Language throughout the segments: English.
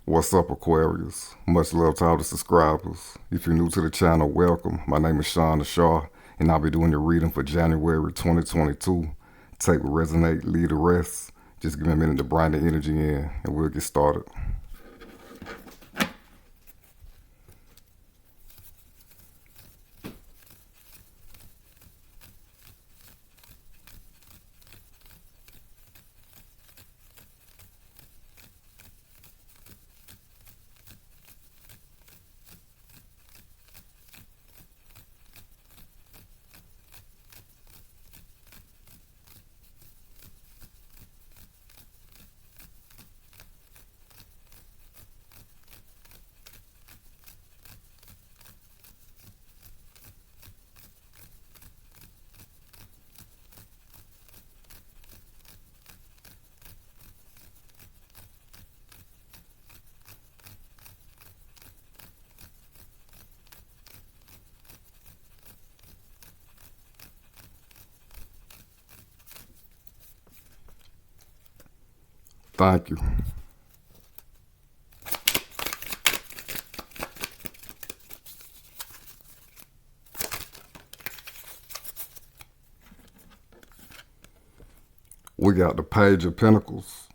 What's up, Aquarius? Much love to all the subscribers. If you're new to the channel, welcome. My name is Sean the Shaw, and I'll be doing your reading for January 2022. Take what resonate, leave the rest. Just give me a minute to bring the energy in, and we'll get started. Thank you. We got the Page of Pentacles.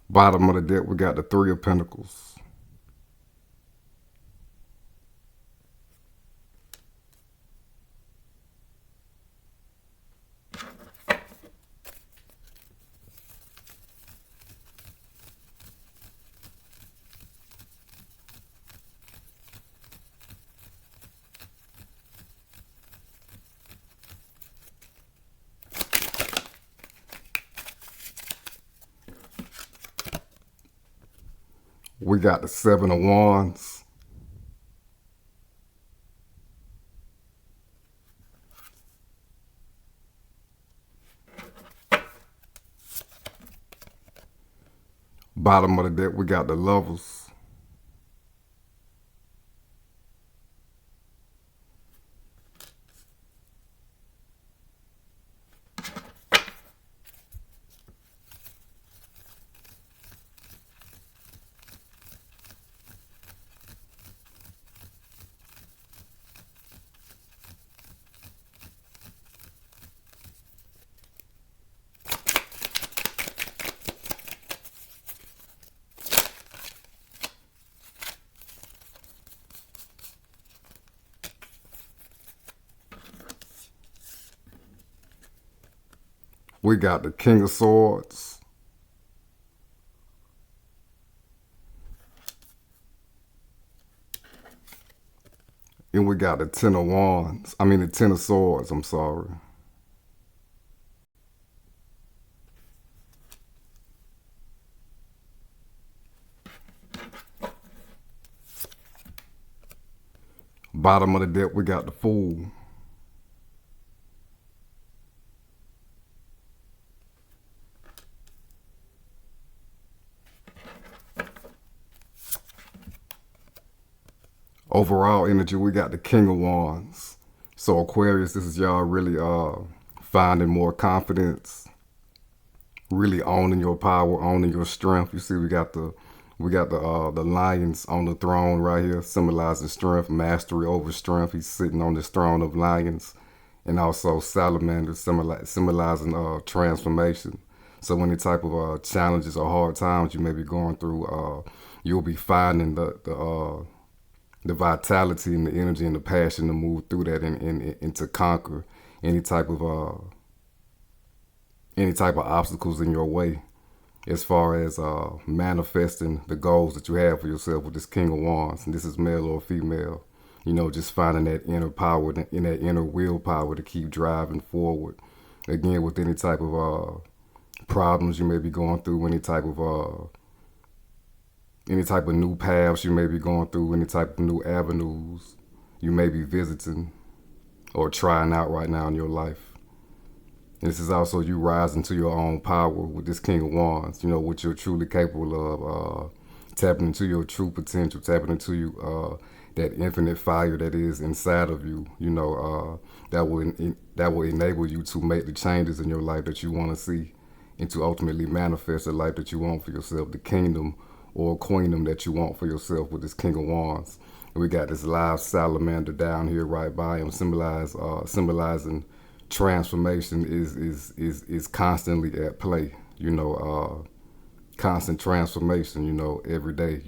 Bottom of the deck, we got the Three of Pentacles. We got the Seven of Wands. Bottom of the deck, we got the Lovers. We got the King of Swords. And we got the Ten of Wands. I mean the Ten of Swords, I'm sorry. Bottom of the deck, we got the Fool. Overall energy, we got the King of Wands. So Aquarius, this is y'all really finding more confidence, really owning your power, owning your strength. You see, we got the lions on the throne right here, symbolizing strength, mastery over strength. He's sitting on this throne of lions, and also salamanders, symbolizing transformation. So any type of challenges or hard times you may be going through, you'll be finding the vitality and the energy and the passion to move through that and to conquer any type of obstacles in your way, as far as manifesting the goals that you have for yourself with this King of Wands. And this is male or female, you know, just finding that inner power and that inner willpower to keep driving forward. Again, with any type of problems you may be going through, any type of new paths you may be going through, any type of new avenues you may be visiting or trying out right now in your life. This is also you rising to your own power with this King of Wands, you know, what you're truly capable of, tapping into your true potential, tapping into you, that infinite fire that is inside of you, that will enable you to make the changes in your life that you want to see, and to ultimately manifest the life that you want for yourself, the kingdom or queendom that you want for yourself with this King of Wands. And we got this live salamander down here right by him, symbolizing transformation is constantly at play. Constant transformation. Every day.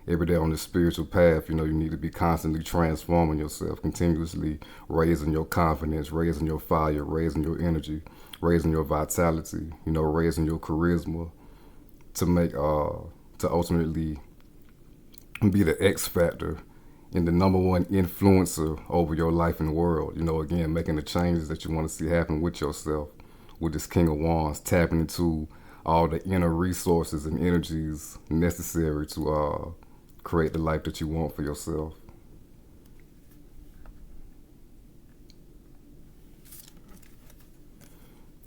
Every day on the spiritual path. You need to be constantly transforming yourself, continuously raising your confidence, raising your fire, raising your energy, raising your vitality. Raising your charisma to make to ultimately be the X factor and the number one influencer over your life and the world. Again, making the changes that you want to see happen with yourself, with this King of Wands, tapping into all the inner resources and energies necessary to create the life that you want for yourself.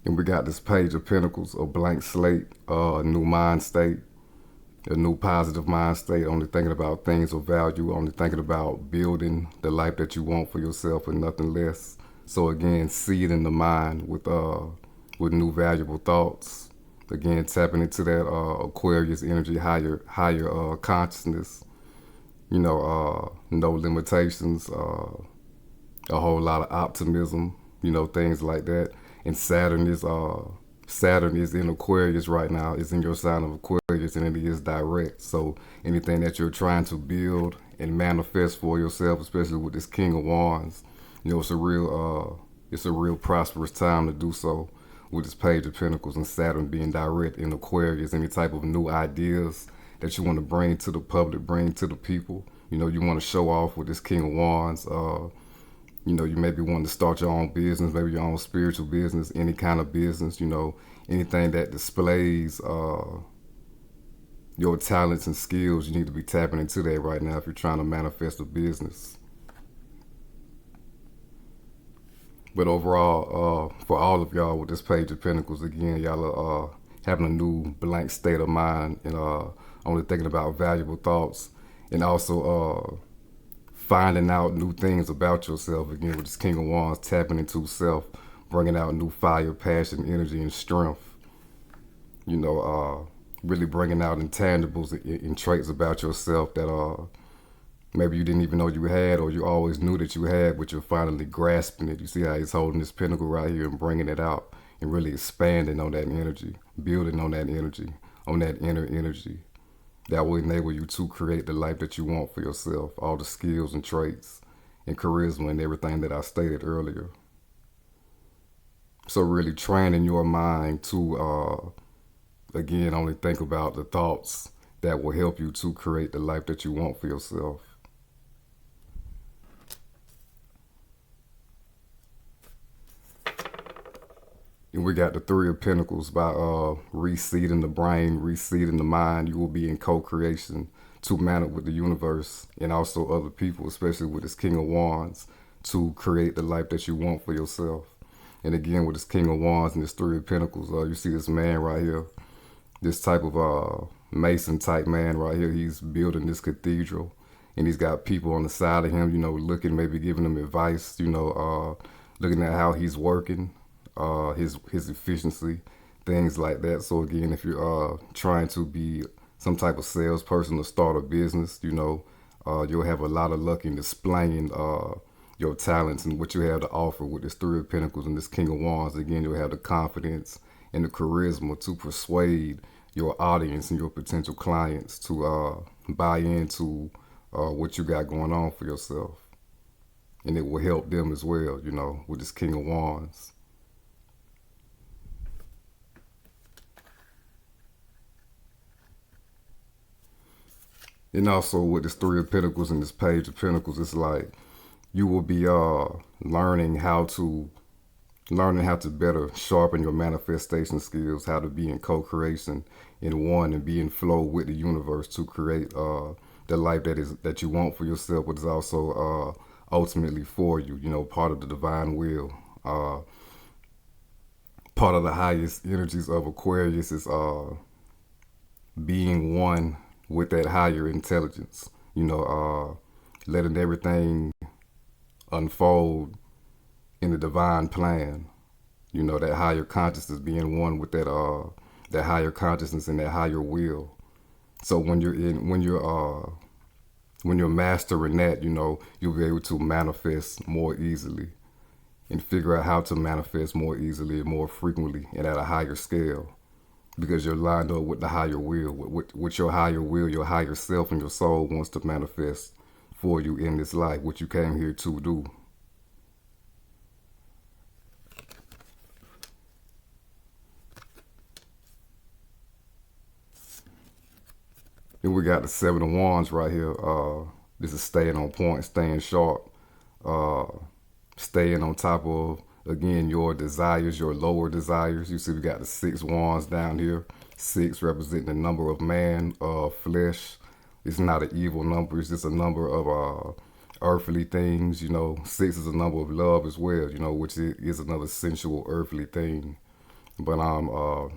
And we got this Page of Pentacles, a blank slate, a new mind state, a new positive mind state, only thinking about things of value, only thinking about building the life that you want for yourself and nothing less. So again, seeding the mind with new valuable thoughts. Again, tapping into that Aquarius energy, higher consciousness. No limitations, a whole lot of optimism, things like that. And Saturn is in Aquarius right now. It's in your sign of Aquarius, and it is direct. So anything that you're trying to build and manifest for yourself, especially with this King of Wands, it's a real prosperous time to do so. With this Page of Pentacles and Saturn being direct in Aquarius, any type of new ideas that you want to bring to the public, bring to the people. You want to show off with this King of Wands. You maybe want to start your own business, maybe your own spiritual business, any kind of business, anything that displays your talents and skills. You need to be tapping into that right now if you're trying to manifest a business. But overall, for all of y'all with this Page of Pentacles, again, y'all are having a new blank state of mind and only thinking about valuable thoughts, and also finding out new things about yourself. Again, with this King of Wands, tapping into self, bringing out new fire, passion, energy, and strength. Really bringing out intangibles and traits about yourself that maybe you didn't even know you had, or you always knew that you had, but you're finally grasping it. You see how he's holding this pentacle right here and bringing it out and really expanding on that energy, building on that energy, on that inner energy that will enable you to create the life that you want for yourself, all the skills and traits and charisma and everything that I stated earlier. So really training your mind to, again, only think about the thoughts that will help you to create the life that you want for yourself. And we got the Three of Pentacles by reseeding the brain, reseeding the mind. You will be in co-creation to manage with the universe and also other people, especially with this King of Wands, to create the life that you want for yourself. And again, with this King of Wands and this Three of Pentacles, you see this man right here, this type of Mason type man right here. He's building this cathedral, and he's got people on the side of him, looking, maybe giving him advice, looking at how he's working. His efficiency, things like that. So again, if you're trying to be some type of salesperson or start a business, you'll have a lot of luck in displaying your talents and what you have to offer with this Three of Pentacles and this King of Wands. Again, you'll have the confidence and the charisma to persuade your audience and your potential clients to buy into what you got going on for yourself. And it will help them as well, with this King of Wands. And also with this Three of Pentacles and this Page of Pentacles, it's like you will be learning how to better sharpen your manifestation skills, how to be in co-creation in one and be in flow with the universe to create the life that you want for yourself, but is also ultimately for you, part of the divine will. Part of the highest energies of Aquarius is being one with that higher intelligence, letting everything unfold in the divine plan. You know, that higher consciousness, being one with that higher consciousness and that higher will. So when you're mastering that, you know, you'll be able to manifest more easily and figure out how to manifest more easily and more frequently and at a higher scale, because you're lined up with the higher will, with your higher will, your higher self and your soul wants to manifest for you in this life, what you came here to do. And we got the Seven of Wands right here. This is staying on point, staying sharp, staying on top of, again, your desires, your lower desires. You see we got the 6 wands down here. 6 representing the number of man, flesh. It's not an evil number. It's just a number of earthly things. You know, 6 is a number of love as well, you know, which is another sensual earthly thing. But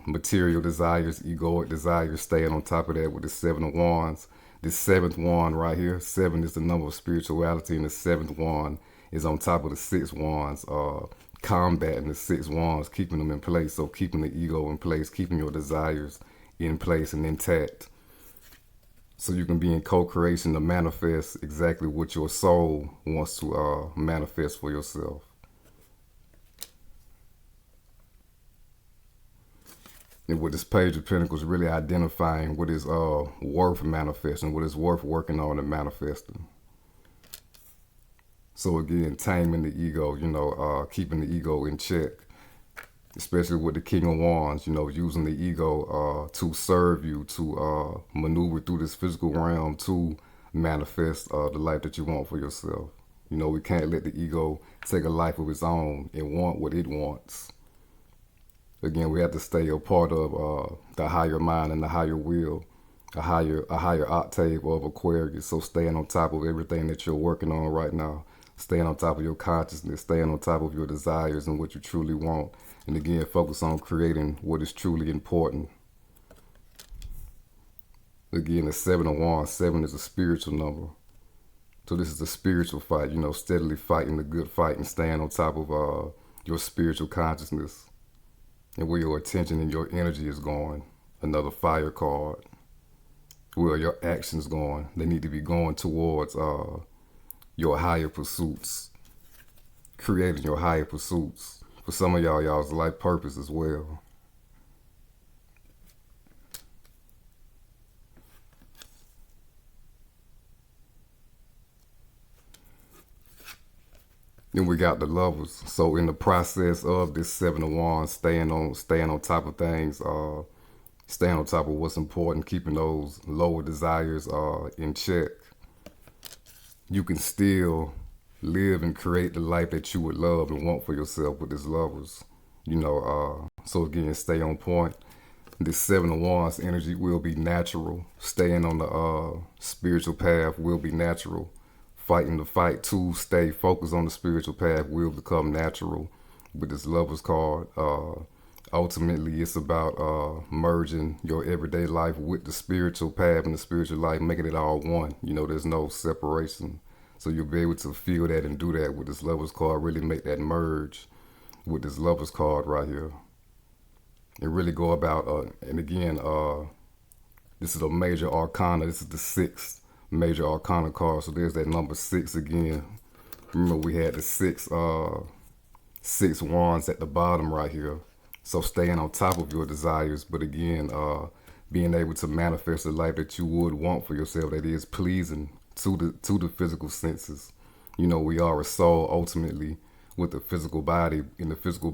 material desires, egoic desires, staying on top of that with the 7 of wands. This 7th wand right here, 7 is the number of spirituality, and the 7th wand is on top of the 6 wands, combating the 6 wands, keeping them in place. So keeping the ego in place, keeping your desires in place and intact. So you can be in co-creation to manifest exactly what your soul wants to manifest for yourself. And with this Page of Pentacles, really identifying what is worth manifesting, what is worth working on and manifesting. So again, taming the ego, you know, keeping the ego in check, especially with the King of Wands, you know, using the ego to serve you, to maneuver through this physical realm to manifest the life that you want for yourself. You know, we can't let the ego take a life of its own and want what it wants. Again, we have to stay a part of the higher mind and the higher will, a higher octave of Aquarius. So staying on top of everything that you're working on right now, staying on top of your consciousness, staying on top of your desires and what you truly want. And again, focus on creating what is truly important. Again, the 7 of Wands, 7 is a spiritual number. So this is a spiritual fight, you know, steadily fighting the good fight and staying on top of your spiritual consciousness and where your attention and your energy is going. Another fire card. Where your actions going. They need to be going towards your higher pursuits. Creating your higher pursuits. For some of y'all's life purpose as well. Then we got the Lovers. So in the process of this 7 of Wands, staying on top of things, staying on top of what's important, keeping those lower desires in check, you can still live and create the life that you would love and want for yourself with this Lovers. You know, so again, stay on point. This 7 of Wands energy will be natural. Staying on the spiritual path will be natural. Fighting the fight to stay focused on the spiritual path will become natural with this Lovers card. Ultimately, it's about merging your everyday life with the spiritual path and the spiritual life, making it all one. You know, there's no separation. So you'll be able to feel that and do that with this Lovers card, really make that merge with this Lovers card right here. And really go about, and again, this is a major arcana. This is the 6th major arcana card. So there's that number 6 again. Remember we had the 6 wands at the bottom right here. So staying on top of your desires, but again, being able to manifest the life that you would want for yourself, that is pleasing to the physical senses. You know, we are a soul ultimately with the physical body, and the physical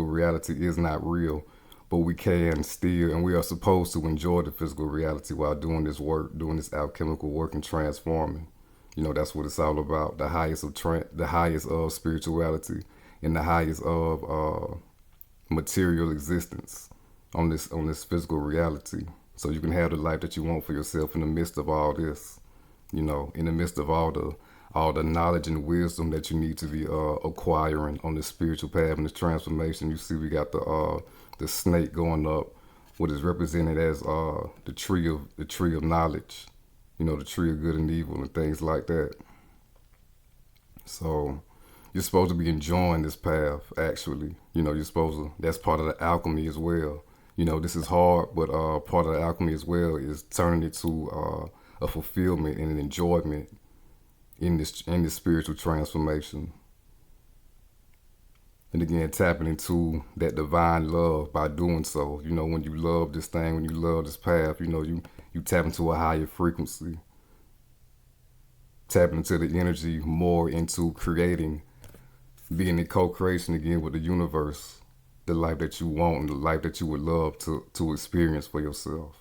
reality is not real. But we can still, and we are supposed to enjoy the physical reality while doing this work, doing this alchemical work and transforming. You know, that's what it's all about. The highest of spirituality and the highest of material existence on this physical reality. So you can have the life that you want for yourself in the midst of all this. You know, in the midst of all the knowledge and wisdom that you need to be acquiring on this spiritual path and this transformation. You see, we got the snake going up, what is represented as the tree of knowledge, you know, the tree of good and evil and things like that. So you're supposed to be enjoying this path, actually. You know, you're supposed to, that's part of the alchemy as well. You know, this is hard, but part of the alchemy as well is turning it to a fulfillment and an enjoyment in this spiritual transformation. And again, tapping into that divine love by doing so. You know, when you love this thing, when you love this path, you know, you tap into a higher frequency. Tapping into the energy more into creating, being in co-creation again with the universe, the life that you want and the life that you would love to experience for yourself.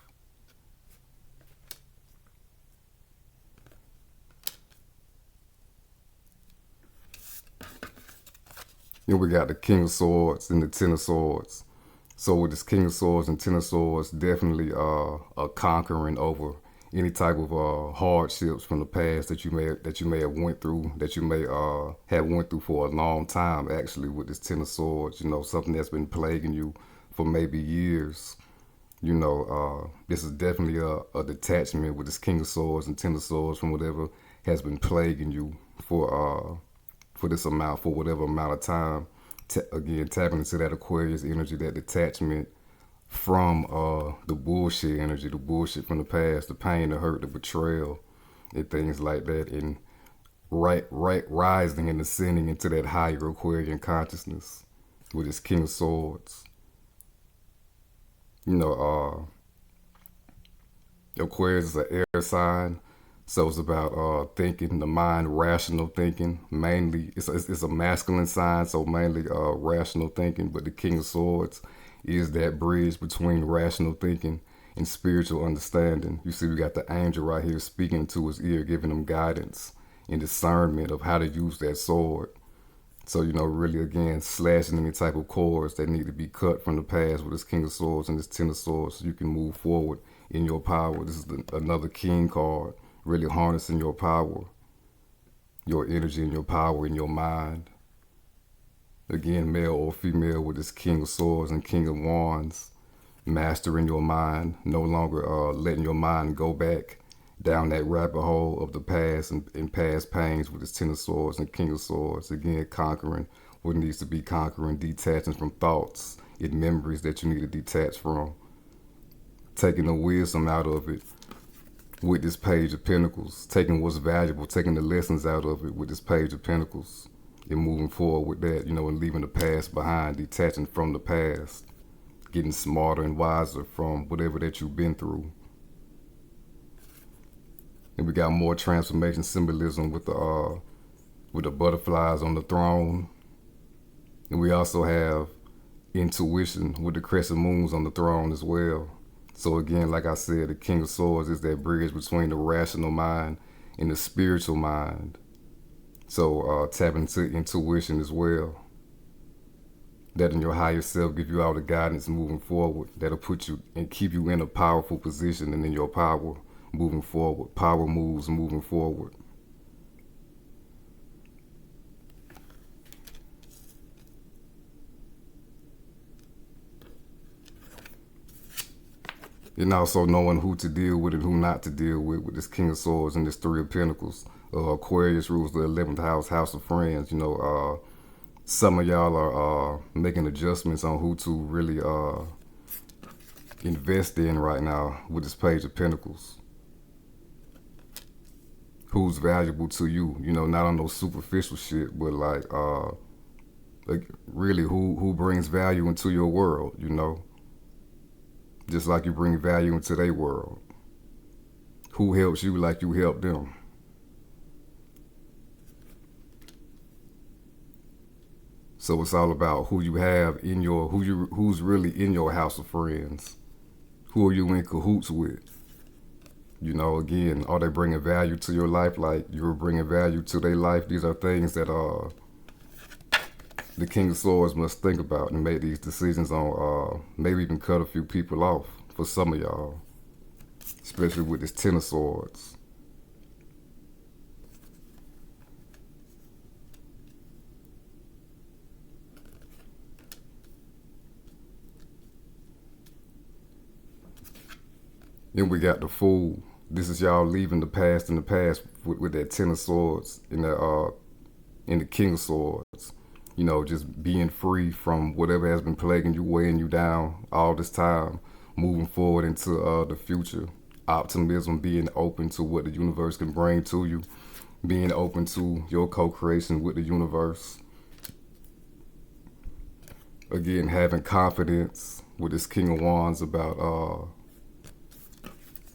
Then we got the King of Swords and the Ten of Swords. So with this King of Swords and Ten of Swords, definitely a conquering over any type of hardships from the past that you may have went through, that you may have went through for a long time. Actually, with this Ten of Swords, you know, something that's been plaguing you for maybe years. You know, this is definitely a detachment with this King of Swords and Ten of Swords from whatever has been plaguing you for this amount, for whatever amount of time. Again, tapping into that Aquarius energy, that detachment from the bullshit energy, the bullshit from the past, the pain, the hurt, the betrayal, and things like that, and rising and ascending into that higher Aquarian consciousness with this King of Swords. You know, Aquarius is an air sign. So it's about thinking, the mind, rational thinking. Mainly, it's a masculine sign, so mainly rational thinking. But the King of Swords is that bridge between rational thinking and spiritual understanding. You see, we got the angel right here speaking to his ear, giving him guidance and discernment of how to use that sword. So, you know, really, again, slashing any type of cords that need to be cut from the past with this King of Swords and this Ten of Swords so you can move forward in your power. This is another King card. Really harnessing your power, your energy and your power in your mind. Again, male or female with this King of Swords and King of Wands. Mastering your mind, no longer letting your mind go back down that rabbit hole of the past and past pains with this Ten of Swords and King of Swords. Again, conquering what needs to be conquering, detaching from thoughts and memories that you need to detach from. Taking the wisdom out of it with this Page of Pentacles, taking what's valuable, taking the lessons out of it with this Page of Pentacles, and moving forward with that, you know, and leaving the past behind, detaching from the past, getting smarter and wiser from whatever that you've been through. And we got more transformation symbolism with the butterflies on the throne, and we also have intuition with the crescent moons on the throne as well. So again, like I said, the King of Swords is that bridge between the rational mind and the spiritual mind. So tapping into intuition as well. That in your higher self give you all the guidance moving forward. That'll put you and keep you in a powerful position and in your power moving forward. Power moves moving forward. And also knowing who to deal with and who not to deal with this King of Swords and this Three of Pentacles. Aquarius rules the 11th house, House of Friends. You know, some of y'all are making adjustments on who to really invest in right now with this Page of Pentacles. Who's valuable to you? You know, not on no superficial shit, but like really who brings value into your world, you know? Just like you bring value into their world. Who helps you like you help them. So it's all about who you have in your, who's really in your house of friends. Who are you in cahoots with? You know, again, are they bringing value to your life like you're bringing value to their life? These are things that the King of Swords must think about and make these decisions on, maybe even cut a few people off for some of y'all, especially with this Ten of Swords. Then we got the Fool. This is y'all leaving the past in the past with that Ten of Swords and And the King of Swords, you know, just being free from whatever has been plaguing you, weighing you down all this time, moving forward into the future. Optimism, being open to what the universe can bring to you, being open to your co-creation with the universe. Again, having confidence with this King of Wands about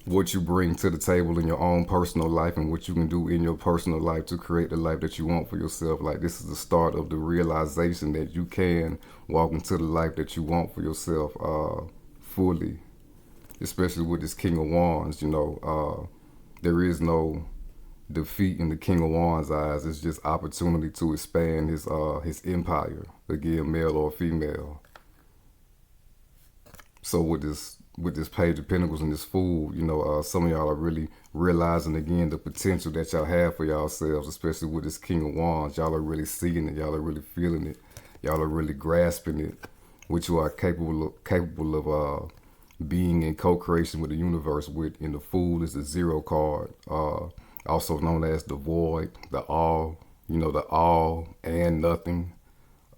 what you bring to the table in your own personal life and what you can do in your personal life to create the life that you want for yourself. Like, this is the start of the realization that you can walk into the life that you want for yourself fully. Especially with this King of Wands, you know, there is no defeat in the King of Wands' eyes. It's just opportunity to expand his empire, again, male or female. So with this Page of Pentacles and this Fool, you know, some of y'all are really realizing again the potential that y'all have for yourselves, especially with this King of Wands. Y'all are really seeing it. Y'all are really feeling it. Y'all are really grasping it, which you are capable of being in co-creation with the universe with. And the Fool is the Zero card, also known as the Void, the All, you know, the All and Nothing,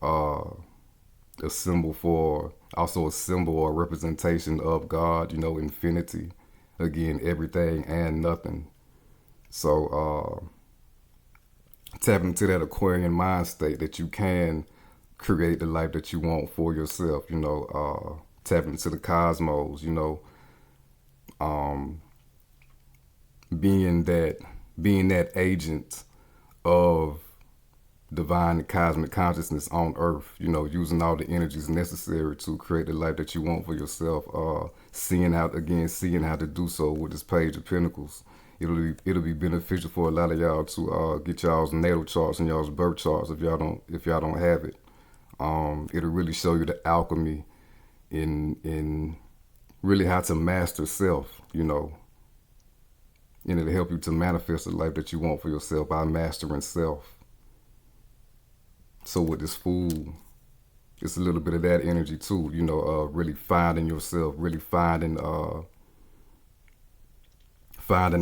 a symbol for, also a symbol or representation of God, you know, infinity, again, everything and nothing. So tapping into that Aquarian mind state that you can create the life that you want for yourself, you know, tapping into the cosmos, you know, being that agent of divine and cosmic consciousness on earth, you know, using all the energies necessary to create the life that you want for yourself, seeing how to do so with this Page of Pentacles. It'll be beneficial for a lot of y'all to get y'all's natal charts and y'all's birth charts if y'all don't have it. It'll really show you the alchemy in really how to master self, you know, and it'll help you to manifest the life that you want for yourself by mastering self. So with this Fool, it's a little bit of that energy too, you know, really finding yourself, really finding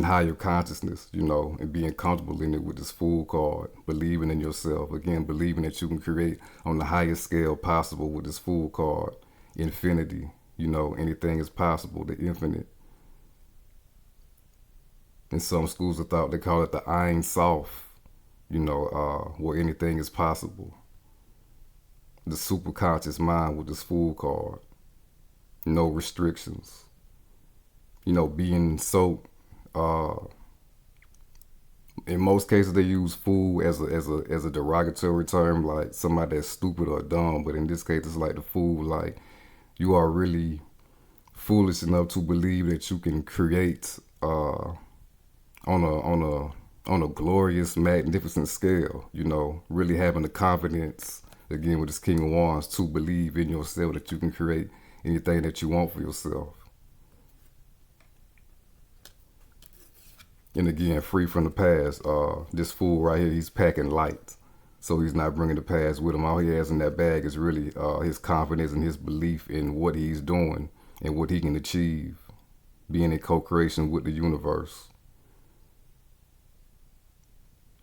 higher consciousness, you know, and being comfortable in it with this Fool card, believing in yourself, again, believing that you can create on the highest scale possible with this Fool card, infinity, you know, anything is possible, the infinite. In some schools of thought, they call it the Ein Sof, you know, where anything is possible. The superconscious mind with this Fool card. No restrictions. You know, being so, in most cases they use fool as a derogatory term, like somebody that's stupid or dumb, but in this case it's like the fool, like you are really foolish enough to believe that you can create on a glorious, magnificent scale, you know, really having the confidence, again, with this King of Wands, to believe in yourself that you can create anything that you want for yourself. And again, free from the past. This Fool right here, he's packing light. So he's not bringing the past with him. All he has in that bag is really his confidence and his belief in what he's doing and what he can achieve, being in co-creation with the universe.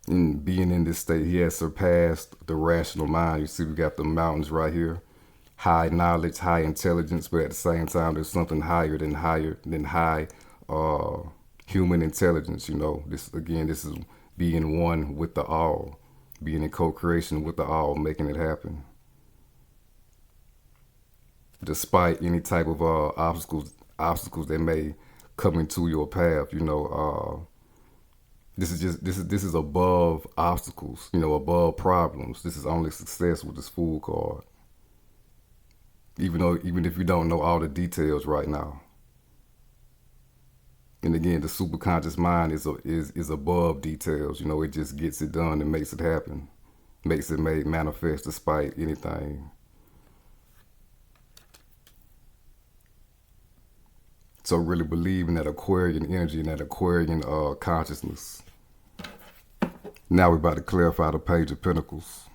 And being in this state, he has surpassed the rational mind. You see, we got the mountains right here. High knowledge, high intelligence, but at the same time, there's something higher than high human intelligence. You know, this is being one with the all, being in co-creation with the all, making it happen. Despite any type of obstacles that may come into your path, you know, this is above obstacles, you know, above problems. This is only success with this Fool card. Even if you don't know all the details right now. And again, the superconscious mind is above details. You know, it just gets it done and makes it happen, makes it manifest despite anything. So really believe in that Aquarian energy and that Aquarian consciousness. Now we're about to clarify the Page of Pentacles.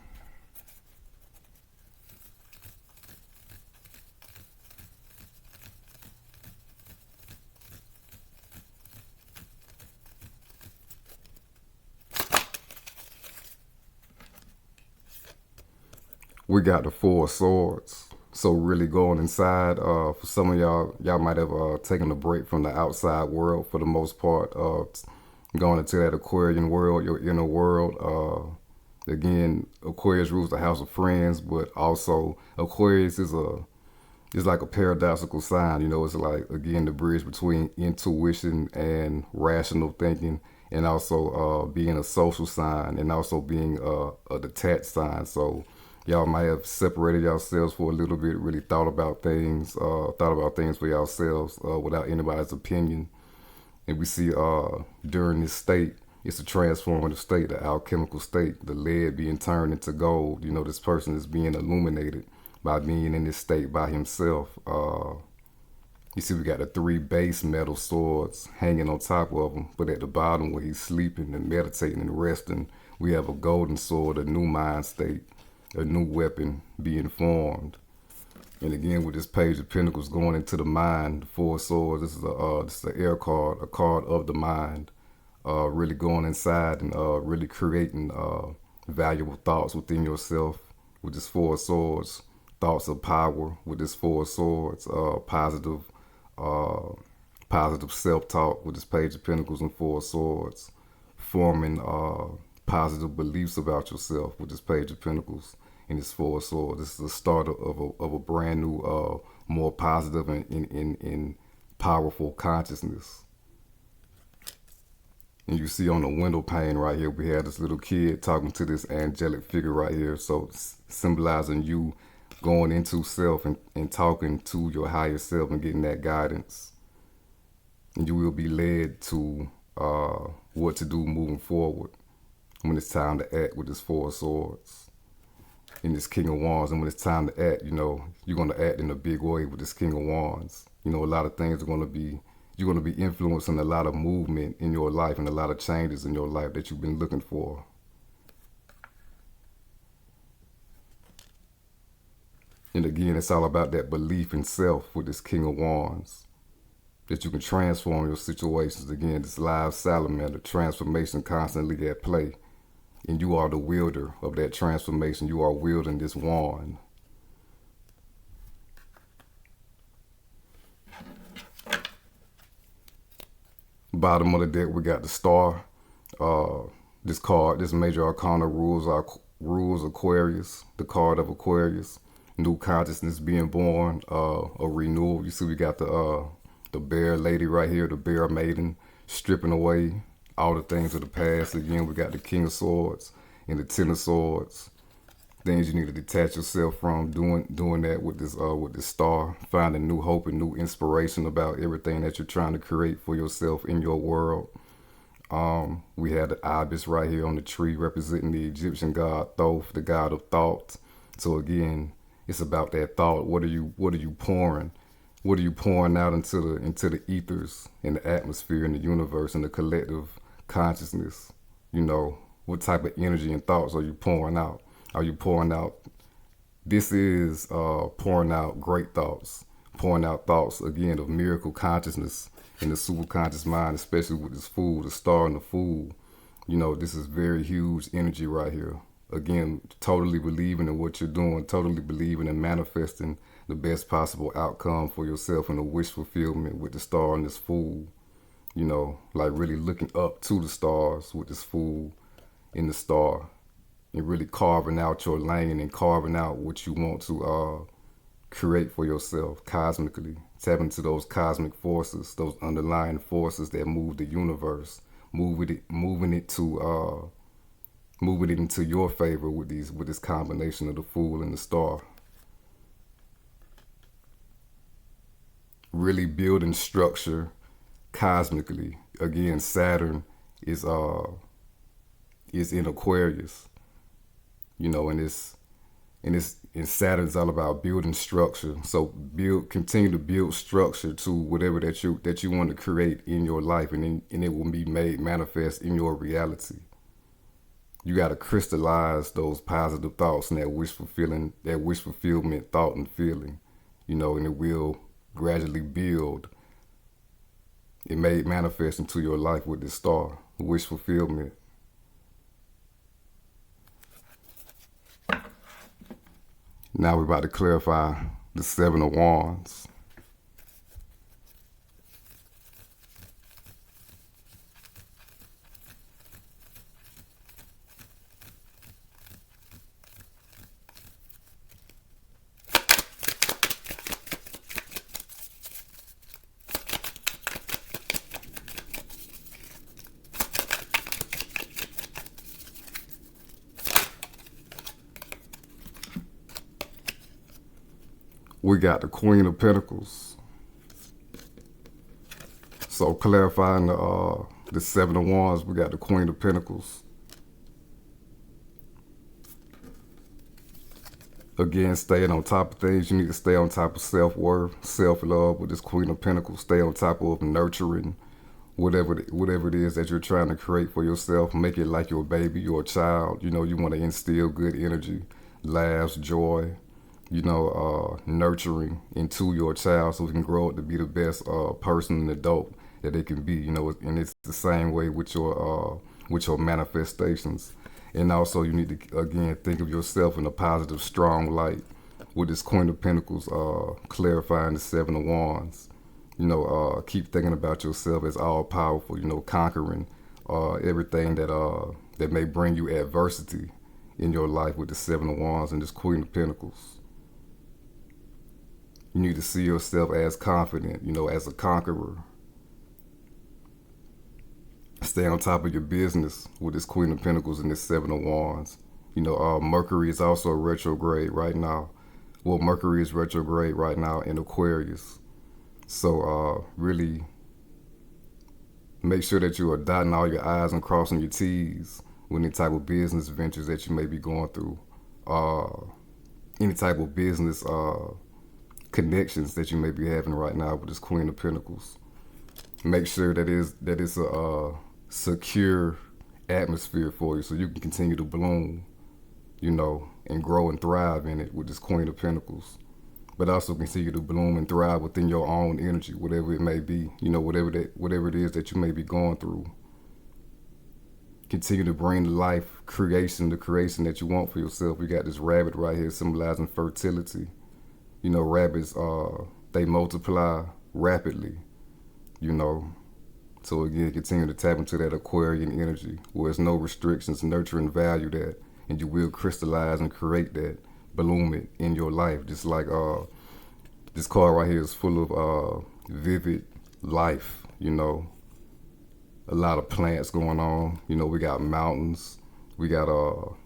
we got the Four of Swords. So really going inside, for some of y'all might have taken a break from the outside world for the most part, going into that Aquarian world, your inner world. Again, Aquarius rules the house of friends, but also Aquarius is like a paradoxical sign. You know, it's like, again, the bridge between intuition and rational thinking, and also being a social sign, and also being a detached sign. So y'all might have separated yourselves for a little bit, really thought about things for yourselves without anybody's opinion. And we see during this state, it's a transformative state, the alchemical state, the lead being turned into gold. You know, this person is being illuminated by being in this state by himself. You see, we got the three base metal swords hanging on top of him, but at the bottom where he's sleeping and meditating and resting, we have a golden sword, a new mind state, a new weapon being formed. And again, with this Page of Pentacles going into the mind, the Four of Swords, this is an air card, a card of the mind, really going inside and really creating valuable thoughts within yourself with this Four of Swords, thoughts of power with this Four of Swords, positive self-talk with this Page of Pentacles and Four of Swords, forming positive beliefs about yourself with this Page of Pentacles and this Four of Swords. This is the start of a brand new, more positive and powerful consciousness. And you see on the window pane right here, we have this little kid talking to this angelic figure right here. So symbolizing you going into self and talking to your higher self and getting that guidance. And you will be led to what to do moving forward when it's time to act with this Four of Swords and this King of Wands. And when it's time to act, you know, you're going to act in a big way with this King of Wands. You know, a lot of things are going to be, you're going to be influencing a lot of movement in your life and a lot of changes in your life that you've been looking for. And again, it's all about that belief in self with this King of Wands, that you can transform your situations. Again, this live salamander, transformation constantly at play. And you are the wielder of that transformation. You are wielding this wand. Bottom of the deck, we got the Star. This card, this major arcana rules Aquarius, the card of Aquarius. New consciousness being born, a renewal. You see, we got the bear lady right here, the bear maiden, stripping away all the things of the past. Again, we got the King of Swords and the Ten of Swords. Things you need to detach yourself from. Doing that with this Star, finding new hope and new inspiration about everything that you're trying to create for yourself in your world. We had the ibis right here on the tree, representing the Egyptian god Thoth, the god of thought. So again, it's about that thought. What are you pouring? What are you pouring out into the ethers, in the atmosphere, in the universe, in the collective consciousness? You know, what type of energy and thoughts are you pouring out? Are you pouring out? This is pouring out great thoughts, pouring out thoughts again of miracle consciousness in the superconscious mind, especially with this Fool, the Star and the Fool. You know, this is very huge energy right here. Again, totally believing in what you're doing, totally believing in manifesting the best possible outcome for yourself and the wish fulfillment with the Star and this Fool. You know, like really looking up to the stars with this Fool in the Star, and really carving out your lane and carving out what you want to create for yourself cosmically. Tap into those cosmic forces, those underlying forces that move the universe, moving it into your favor with this combination of the Fool and the Star. Really building structure cosmically. Again, Saturn is in Aquarius. You know, and Saturn's all about building structure. So continue to build structure to whatever that you want to create in your life, and it will be made manifest in your reality. You got to crystallize those positive thoughts and that wish fulfillment thought and feeling, you know, and it will gradually build. It made manifest into your life with this Star, wish fulfillment. Now we're about to clarify the Seven of Wands. We got the Queen of Pentacles. So clarifying the Seven of Wands, we got the Queen of Pentacles. Again, staying on top of things. You need to stay on top of self-worth, self-love with this Queen of Pentacles. Stay on top of nurturing whatever it is that you're trying to create for yourself. Make it like your baby, your child. You know, you want to instill good energy, laughs, joy, you know, nurturing into your child so it can grow up to be the best person and adult that they can be. You know, and it's the same way with your manifestations. And also, you need to, again, think of yourself in a positive, strong light with this Queen of Pentacles, clarifying the Seven of Wands. You know, keep thinking about yourself as all-powerful, you know, conquering everything that may bring you adversity in your life with the Seven of Wands and this Queen of Pentacles. You need to see yourself as confident, you know, as a conqueror. Stay on top of your business with this Queen of Pentacles and this Seven of Wands. You know, Mercury is also retrograde right now. Well, Mercury is retrograde right now in Aquarius. So really make sure that you are dotting all your I's and crossing your T's with any type of business ventures that you may be going through. Any type of business connections that you may be having right now with this Queen of Pentacles. Make sure that it's a secure atmosphere for you so you can continue to bloom, you know, and grow and thrive in it with this Queen of Pentacles. But also continue to bloom and thrive within your own energy, whatever it may be, you know, whatever it is that you may be going through. Continue to bring to life the creation that you want for yourself. We got this rabbit right here symbolizing fertility. You know, rabbits, they multiply rapidly, you know. So again, continue to tap into that Aquarian energy where there's no restrictions, nurture and value that, and you will crystallize and create that, bloom it in your life. Just like this card right here is full of vivid life, you know. A lot of plants going on. You know, we got mountains, we got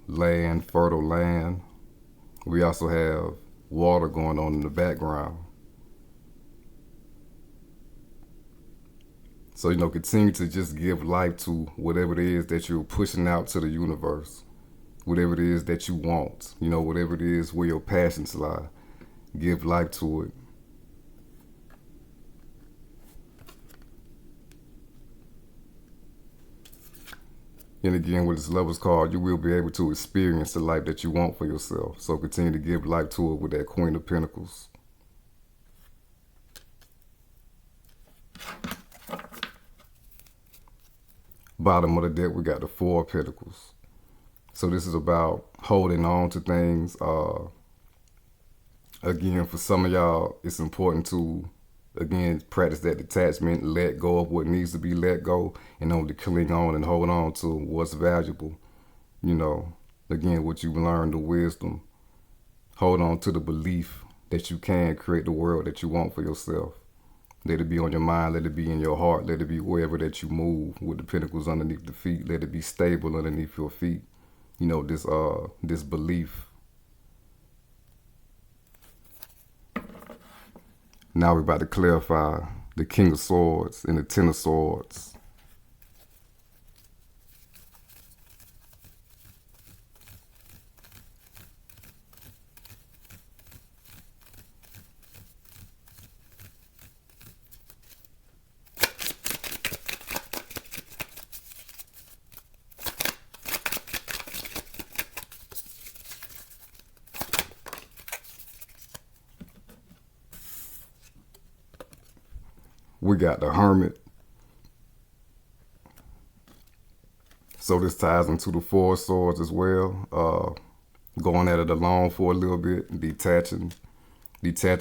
land, fertile land. We also have water going on in the background. So, you know, continue to just give life to whatever it is that you're pushing out to the universe. Whatever it is that you want. You know, whatever it is where your passions lie. Give life to it. And again, with this Lover's card, you will be able to experience the life that you want for yourself. So continue to give life to it with that Queen of Pentacles. Bottom of the deck, we got the Four of Pentacles. So this is about holding on to things. Again, for some of y'all, it's important to, again, practice that detachment, let go of what needs to be let go, and only cling on and hold on to what's valuable. You know, again, what you've learned, the wisdom. Hold on to the belief that you can create the world that you want for yourself. Let it be on your mind, let it be in your heart, let it be wherever that you move with the pentacles underneath the feet. Let it be stable underneath your feet. You know, this belief. Now we're about to clarify the King of Swords and the Ten of Swords. We got the Hermit. So this ties into the Four of Swords as well. going at it alone for a little bit, detaching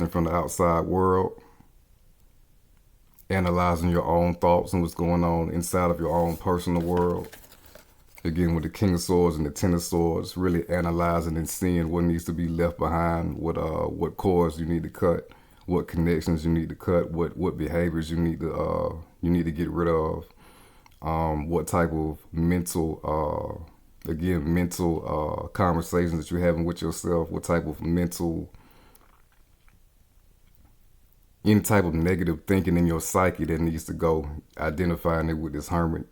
from the outside world, analyzing your own thoughts and what's going on inside of your own personal world. Again, with the King of Swords and the Ten of Swords, really analyzing and seeing what needs to be left behind, what cords you need to cut, what connections you need to cut, what behaviors you need to get rid of, what type of mental conversations that you're having with yourself, what type of any type of negative thinking in your psyche that needs to go, identifying it with this Hermit,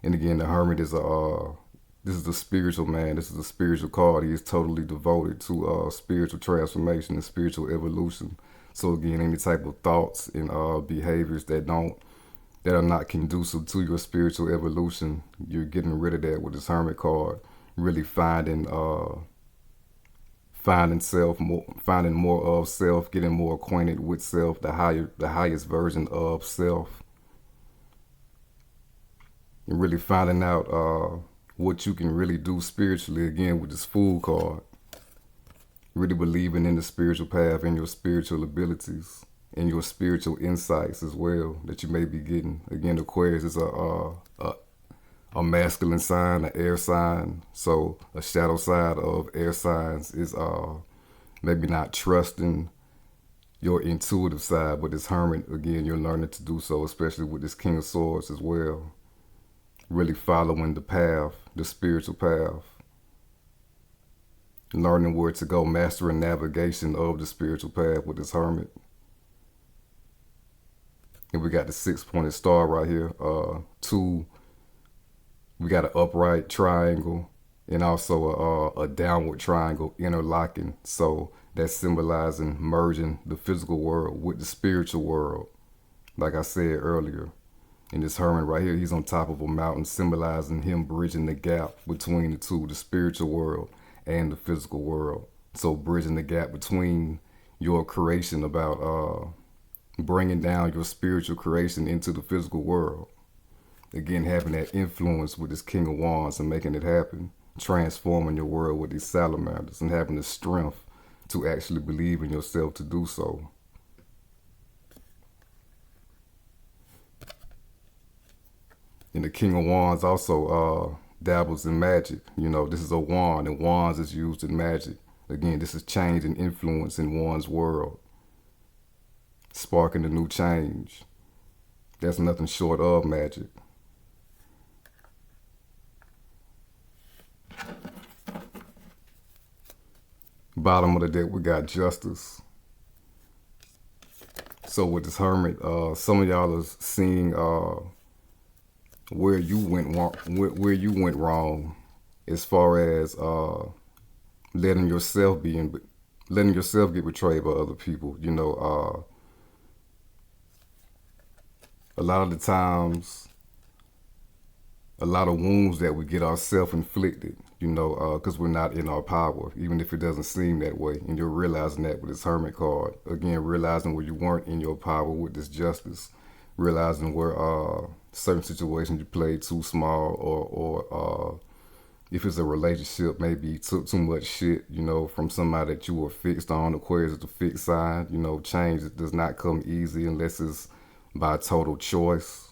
And again, the Hermit is this is the spiritual man. This is a spiritual card. He is totally devoted to spiritual transformation and spiritual evolution. So again, any type of thoughts and behaviors that are not conducive to your spiritual evolution, you're getting rid of that with this Hermit card. Really finding more of self, getting more acquainted with self, the highest version of self. And really finding out what you can really do spiritually, again, with this Fool card. Really believing in the spiritual path and your spiritual abilities and your spiritual insights as well that you may be getting. Again, Aquarius is a masculine sign, an air sign. So a shadow side of air signs is maybe not trusting your intuitive side, but this Hermit, again, you're learning to do so, especially with this King of Swords as well. Really following the path, the spiritual path. Learning where to go, mastering navigation of the spiritual path with this Hermit. And we got the 6-pointed star right here. We got an upright triangle and also a downward triangle interlocking. So that's symbolizing merging the physical world with the spiritual world. Like I said earlier. And this Hermit right here, he's on top of a mountain, symbolizing him bridging the gap between the two, the spiritual world and the physical world. So bridging the gap between your creation about bringing down your spiritual creation into the physical world. Again, having that influence with this King of Wands and making it happen. Transforming your world with these salamanders and having the strength to actually believe in yourself to do so. And the King of Wands also dabbles in magic. This is a wand, and wands is used in magic. Again, this is change and influence in one's world. Sparking a new change. That's nothing short of magic. Bottom of the deck, we got Justice. So with this Hermit, some of y'all are seeing where you went wrong as far as letting yourself get betrayed by other people. A lot of the times, a lot of wounds that we get are self-inflicted, because we're not in our power, even if it doesn't seem that way. And you're realizing that with this Hermit card. Again, realizing where you weren't in your power with this Justice. Realizing where certain situations you played too small, or if it's a relationship, maybe you took too much shit, from somebody that you were fixed on. Aquarius is the fixed sign. Change does not come easy unless it's by total choice,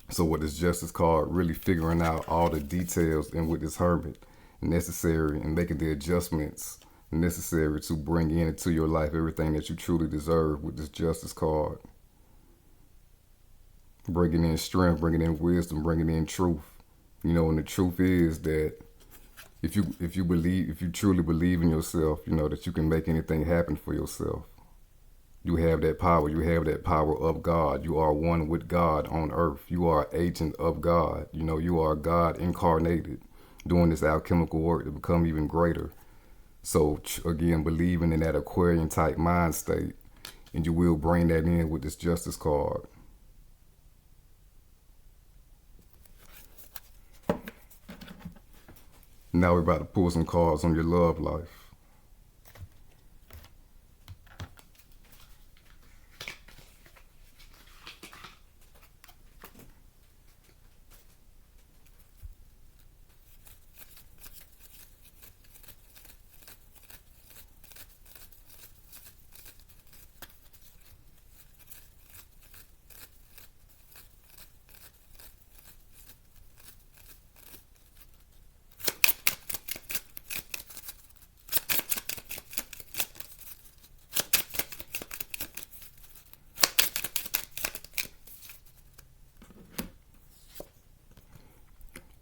So with this Justice card, really figuring out all the details, and with this Hermit necessary, and making the adjustments necessary to bring into your life everything that you truly deserve with this Justice card. Bringing in strength, bringing in wisdom, bringing in truth. And the truth is that if you truly believe in yourself, that you can make anything happen for yourself. You have that power. You have that power of God. You are one with God on earth. You are an agent of God. You are God incarnated, doing this alchemical work to become even greater. So again, believing in that Aquarian type mind state, and you will bring that in with this Justice card. Now we're about to pull some cards on your love life.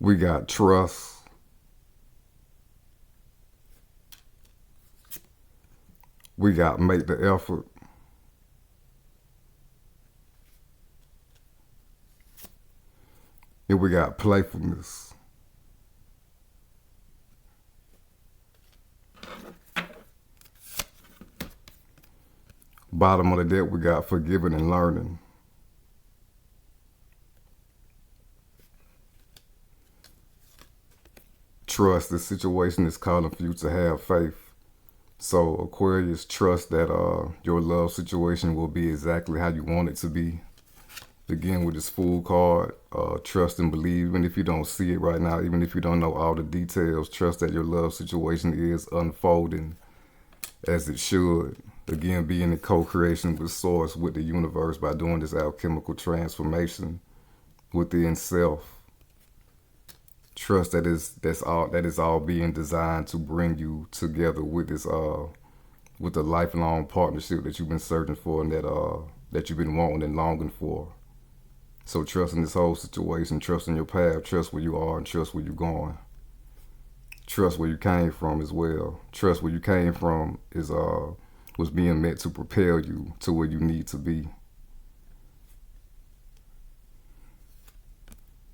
We got trust. We got make the effort. And we got playfulness. Bottom of the deck, we got forgiving and learning. Trust. This situation is calling for you to have faith. So Aquarius, trust that your love situation will be exactly how you want it to be. Again, with this Fool card, trust and believe. Even if you don't see it right now, even if you don't know all the details, trust that your love situation is unfolding as it should. Again, being in co-creation with Source, with the universe, by doing this alchemical transformation within self. Trust that is all being designed to bring you together with this with the lifelong partnership that you've been searching for and that you've been wanting and longing for. So trust in this whole situation, trust in your path, trust where you are, and trust where you're going. Trust where you came from as well. Trust where you came from is was being meant to propel you to where you need to be.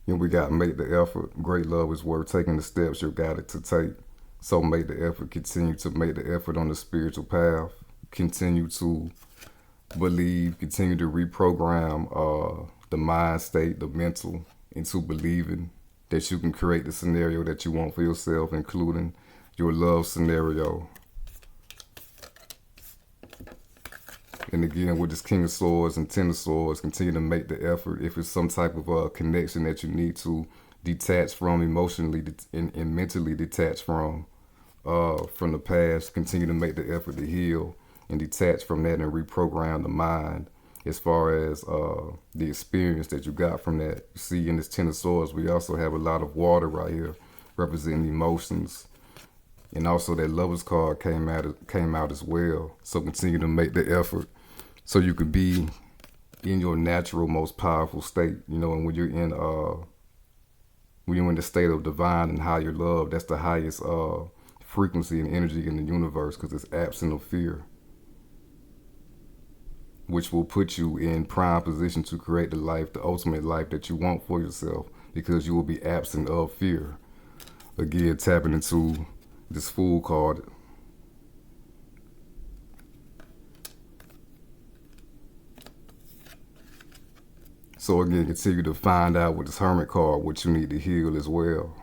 And we got make the effort. Great love is worth taking the steps you're guided to take. So make the effort. Continue to make the effort on the spiritual path. Continue to believe. Continue to reprogram the mind state, the mental, into believing that you can create the scenario that you want for yourself, including your love scenario. And again, with this King of Swords and Ten of Swords, continue to make the effort. If it's some type of connection that you need to detach from emotionally and mentally detach from the past, continue to make the effort to heal and detach from that and reprogram the mind as far as the experience that you got from that. You see, in this Ten of Swords, we also have a lot of water right here representing emotions. And also that Lover's card came out as well. So continue to make the effort so you can be in your natural, most powerful state. You know, and when you're in the state of divine and higher love, that's the highest frequency and energy in the universe, because it's absent of fear, which will put you in prime position to create the life, the ultimate life that you want for yourself, because you will be absent of fear. Again, tapping into this Fool card. So again, continue to find out with this Hermit card what you need to heal as well.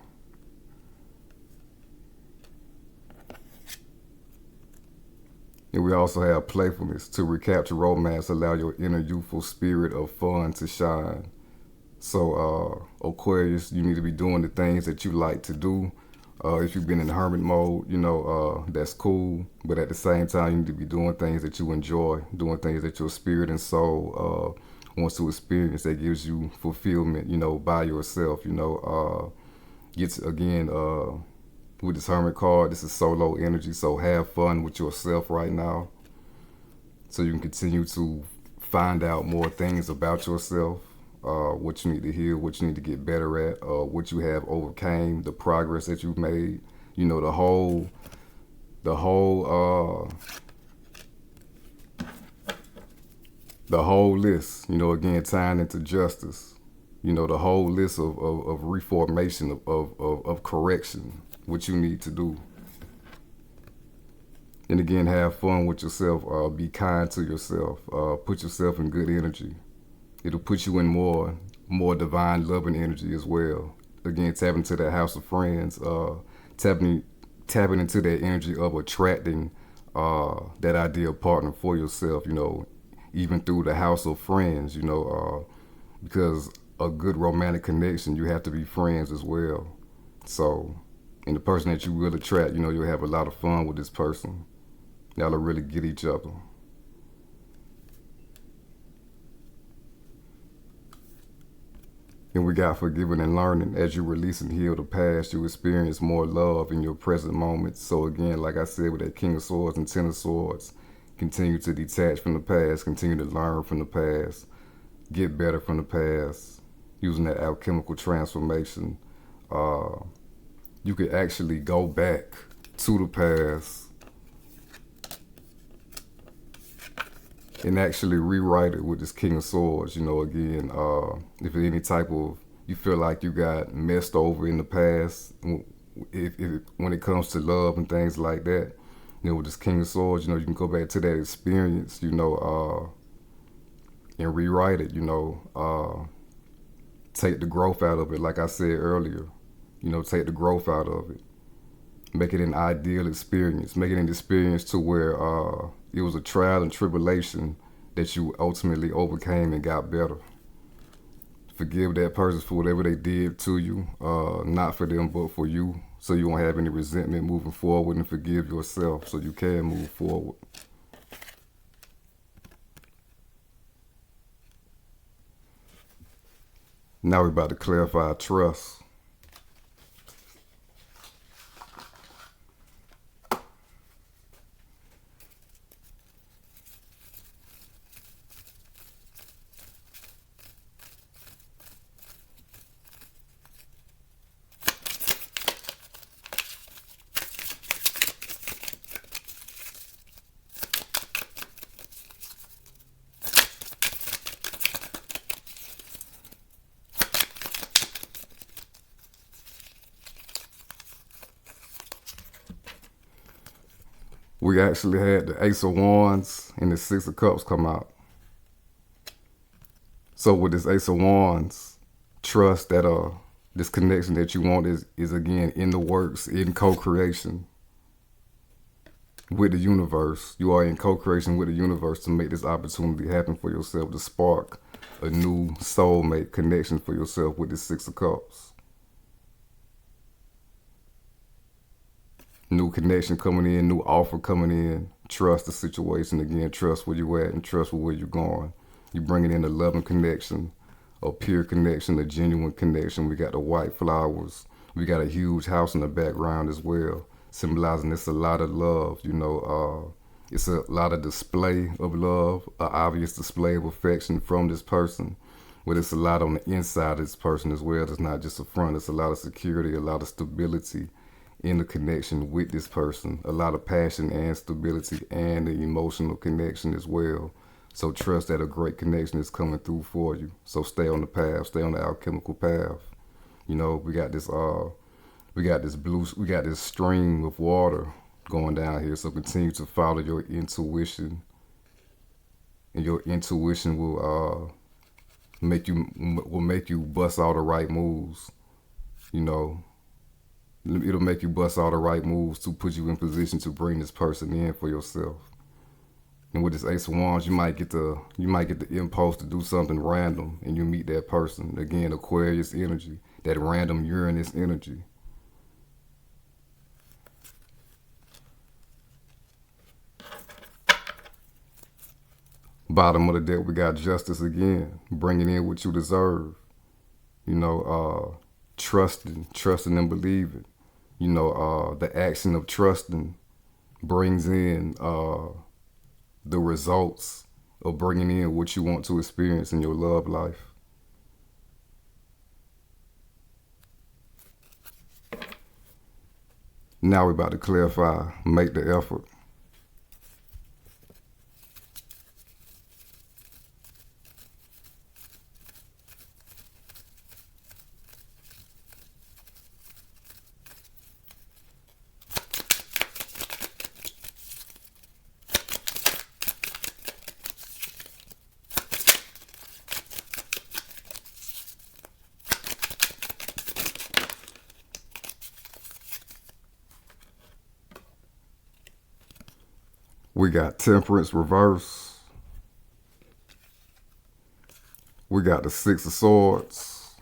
And we also have playfulness. To recapture romance, allow your inner youthful spirit of fun to shine. So Aquarius, you need to be doing the things that you like to do. If you've been in hermit mode, you know, that's cool. But at the same time, you need to be doing things that you enjoy, doing things that your spirit and soul wants to experience, that gives you fulfillment, you know, by yourself, you know. With this Hermit card, this is solo energy, so have fun with yourself right now, so you can continue to find out more things about yourself, what you need to heal, what you need to get better at, what you have overcame, the progress that you've made, you know, the whole list, you know, again, tying into justice, you know, the whole list of reformation, of correction, what you need to do. And again, have fun with yourself, be kind to yourself, put yourself in good energy. It'll put you in more divine loving energy as well. Again, tapping into that house of friends, tapping into that energy of attracting that ideal partner for yourself, you know, even through the house of friends, you know, because a good romantic connection, you have to be friends as well. So, and the person that you will attract, you know, you'll have a lot of fun with this person. Y'all will really get each other. And we got forgiving and learning. As you release and heal the past, you experience more love in your present moments. So again, like I said, with that King of Swords and Ten of Swords, continue to detach from the past, continue to learn from the past, get better from the past, using that alchemical transformation you could actually go back to the past and actually rewrite it with this King of Swords. You know, again, if any type of, you feel like you got messed over in the past, when it comes to love and things like that, you know, with this King of Swords, you know, you can go back to that experience, you know, and rewrite it, you know, take the growth out of it. Like I said earlier, you know, take the growth out of it. Make it an ideal experience. Make it an experience to where it was a trial and tribulation that you ultimately overcame and got better. Forgive that person for whatever they did to you, not for them, but for you, so you won't have any resentment moving forward, and forgive yourself so you can move forward. Now we're about to clarify trust. We actually had the Ace of Wands and the Six of Cups come out. So with this Ace of Wands, trust that this connection that you want is again in the works, in co-creation with the universe. You are in co-creation with the universe to make this opportunity happen for yourself, to spark a new soulmate connection for yourself with the Six of Cups. New connection coming in, new offer coming in. Trust the situation again. Trust where you at and trust where you're going. You bringing in a loving connection, a pure connection, a genuine connection. We got the white flowers. We got a huge house in the background as well, symbolizing it's a lot of love. You know, it's a lot of display of love, an obvious display of affection from this person. But it's a lot on the inside of this person as well. It's not just a front. It's a lot of security, a lot of stability in the connection with this person, a lot of passion and stability and the emotional connection as well. So trust that a great connection is coming through for you. So stay on the path, stay on the alchemical path. You know, we got this stream of water going down here. So continue to follow your intuition, and your intuition will make you bust all the right moves. You know, it'll make you bust all the right moves to put you in position to bring this person in for yourself. And with this Ace of Wands, you might get the impulse to do something random, and you meet that person. Again, Aquarius energy, that random Uranus energy. Bottom of the deck, we got Justice again, bringing in what you deserve. You know, trusting and believing. You know, the action of trusting brings in the results of bringing in what you want to experience in your love life. Now we're about to clarify, make the effort. We got Temperance reverse. We got the Six of Swords.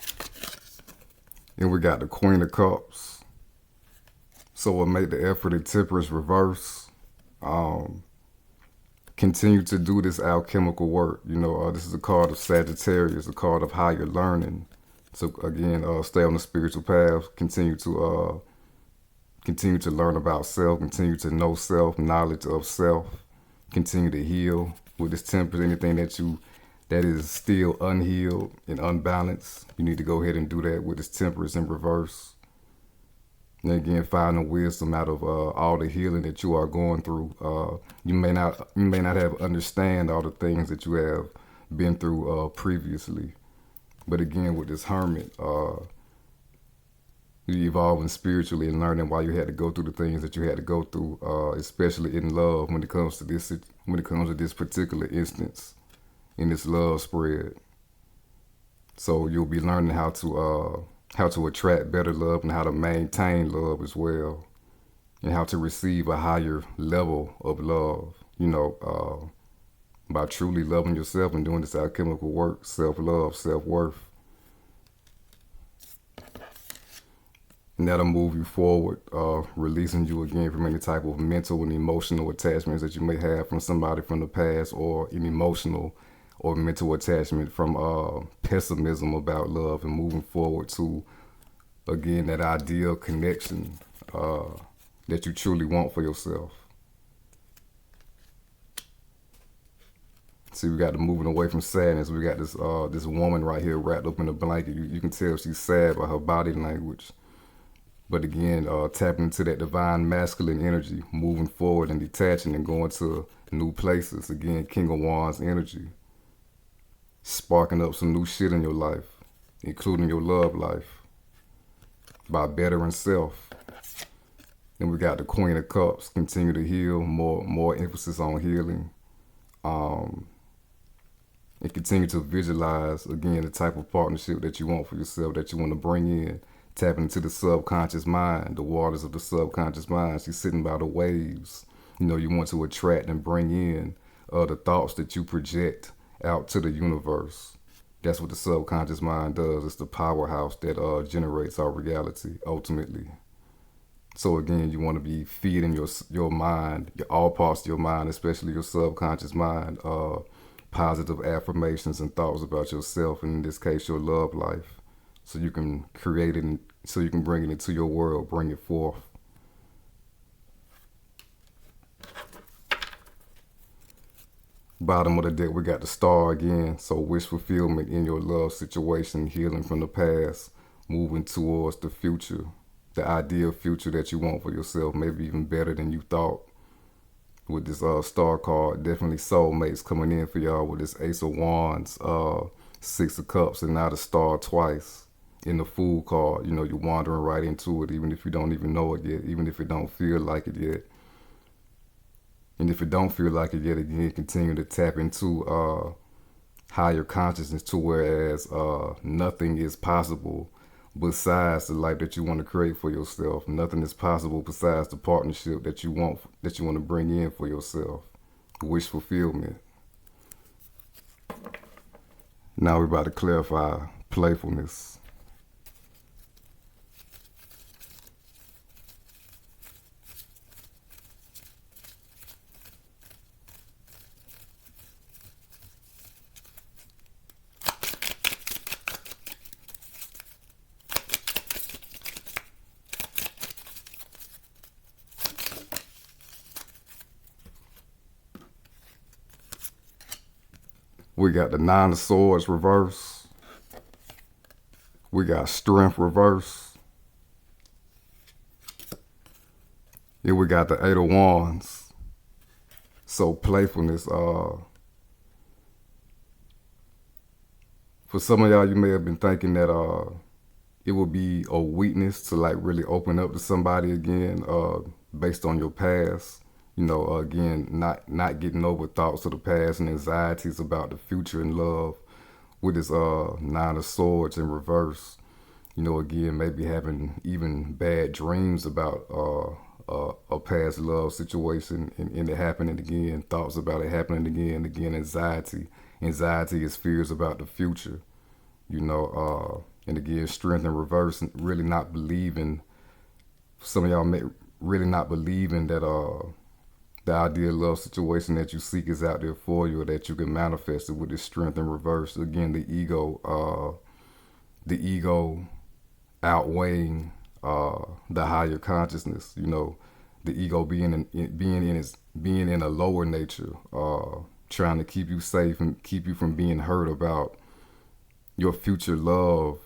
And we got the Queen of Cups. So we'll make the effort in Temperance reverse. Continue to do this alchemical work. You know, this is a card of Sagittarius, a card of higher learning. So again, stay on the spiritual path. Continue to learn about self. Continue to know self, knowledge of self. Continue to heal with this Temperance. Anything that is still unhealed and unbalanced, you need to go ahead and do that with this Temperance in reverse. And again, finding wisdom out of all the healing that you are going through. You may not have understand all the things that you have been through previously. But again, with this hermit, you evolving spiritually and learning why you had to go through the things that you had to go through, especially in love when it comes to this particular instance in this love spread. So you'll be learning how to attract better love and how to maintain love as well, and how to receive a higher level of love. By truly loving yourself and doing this alchemical work, self-love, self-worth. And that'll move you forward, releasing you again from any type of mental and emotional attachments that you may have from somebody from the past, or an emotional or mental attachment from pessimism about love, and moving forward to, again, that ideal connection that you truly want for yourself. See, we got the moving away from sadness. We got this woman right here wrapped up in a blanket. You can tell she's sad by her body language. But again, tapping into that divine masculine energy, moving forward and detaching and going to new places. Again, King of Wands energy. Sparking up some new shit in your life, including your love life, by bettering self. Then we got the Queen of Cups, continue to heal, more emphasis on healing. And continue to visualize, again, the type of partnership that you want for yourself, that you want to bring in. Tapping into the subconscious mind, the waters of the subconscious mind. She's sitting by the waves. You want to attract and bring in the thoughts that you project out to the universe. That's what the subconscious mind does. It's the powerhouse that generates our reality, ultimately. So again, you want to be feeding your mind, all parts of your mind, especially your subconscious mind, positive affirmations and thoughts about yourself, and in this case, your love life. So you can create it, so you can bring it into your world, bring it forth. Bottom of the deck, we got the Star again. So wish fulfillment in your love situation, healing from the past, moving towards the future, the ideal future that you want for yourself, maybe even better than you thought. With this Star card, definitely soulmates coming in for y'all with this Ace of Wands, Six of Cups, and now the Star twice. In the Fool card, you're wandering right into it, even if you don't even know it yet, even if it don't feel like it yet. And if it don't feel like it yet, again, continue to tap into higher consciousness, to whereas nothing is possible besides the life that you want to create for yourself. Nothing is possible besides the partnership that you want to bring in for yourself. Wish fulfillment. Now we're about to clarify playfulness. We got the Nine of Swords reverse. We got Strength reverse. Here we got the Eight of Wands. So playfulness. For some of y'all, you may have been thinking that it would be a weakness to like really open up to somebody again, based on your past. Again, not getting over thoughts of the past and anxieties about the future and love. With this Nine of Swords in reverse, again, maybe having even bad dreams about a past love situation and it happening again, thoughts about it happening again, anxiety. Anxiety is fears about the future, and again, Strength in reverse, really not believing, some of y'all may really not believing that the ideal love situation that you seek is out there for you, or that you can manifest it. With this Strength in reverse. Again, the ego outweighing the higher consciousness. The ego being in a lower nature, trying to keep you safe and keep you from being hurt about your future love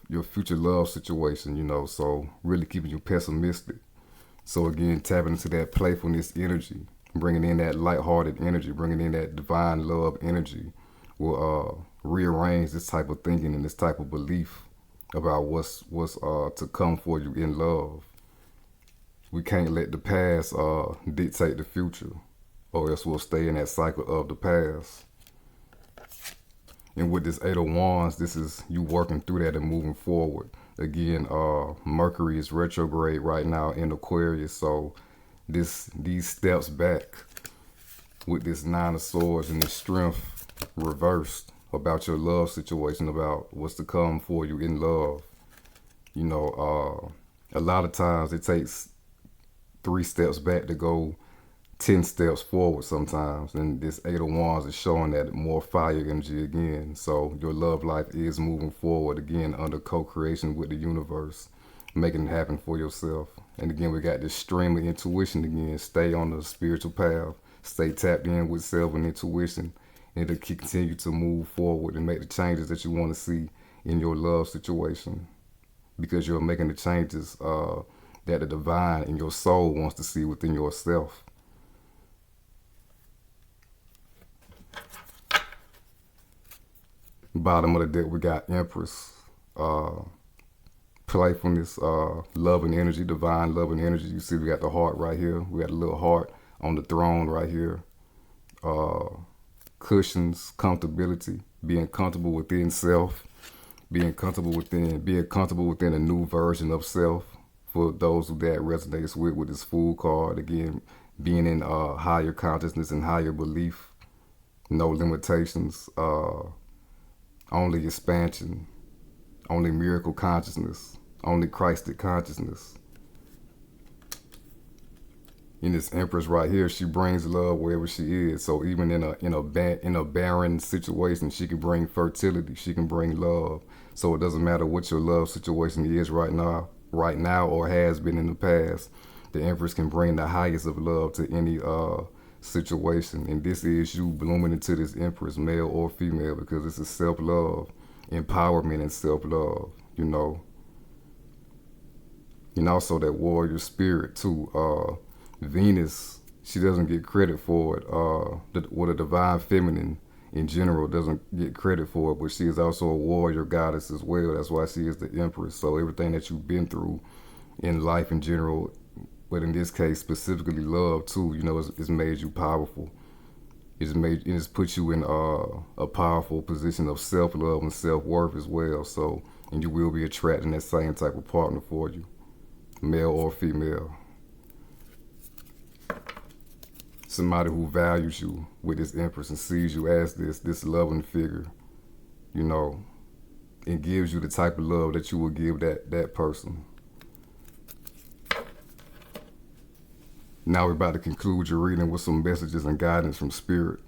situation, you know, so really keeping you pessimistic. So again, tapping into that playfulness energy, bringing in that lighthearted energy, bringing in that divine love energy will rearrange this type of thinking and this type of belief about what's to come for you in love. We can't let the past dictate the future, or else we'll stay in that cycle of the past. And with this Eight of Wands, this is you working through that and moving forward. Again, Mercury is retrograde right now in Aquarius, so these steps back with this Nine of Swords and this strength reversed about your love situation, about what's to come for you in love. You know, a lot of times it takes 3 steps back to go 10 steps forward sometimes, and this Eight of Wands is showing that more fire energy again. So your love life is moving forward again under co-creation with the universe, making it happen for yourself. And again, we got this stream of intuition again. Stay on the spiritual path, stay tapped in with self and intuition, and to continue to move forward and make the changes that you want to see in your love situation, because you're making the changes that the divine in your soul wants to see within yourself. Bottom of the deck, we got Empress, playfulness, love and energy, divine love and energy. You see we got the heart right here. We got a little heart on the throne right here. Cushions, comfortability, being comfortable within self, being comfortable within a new version of self. For those who that resonates with this Fool card, again, being in higher consciousness and higher belief, no limitations, only expansion, only miracle consciousness, only Christed consciousness. In this Empress right here, she brings love wherever she is. So even in a barren situation, she can bring fertility. She can bring love. So it doesn't matter what your love situation is right now, or has been in the past. The Empress can bring the highest of love to any situation. And this is you blooming into this Empress, male or female, because this is self-love, empowerment, and self-love, you know. And also that warrior spirit too. Venus, she doesn't get credit for it. What a divine feminine in general doesn't get credit for it, but she is also a warrior goddess as well. That's why she is the Empress. So everything that you've been through in life in general, but in this case specifically love too, you know, it's made you powerful. It's put you in a powerful position of self-love and self-worth as well. So, and you will be attracting that same type of partner for you, male or female. Somebody who values you with this Empress and sees you as this loving figure, you know, and gives you the type of love that you will give that person. Now we're about to conclude your reading with some messages and guidance from Spirit.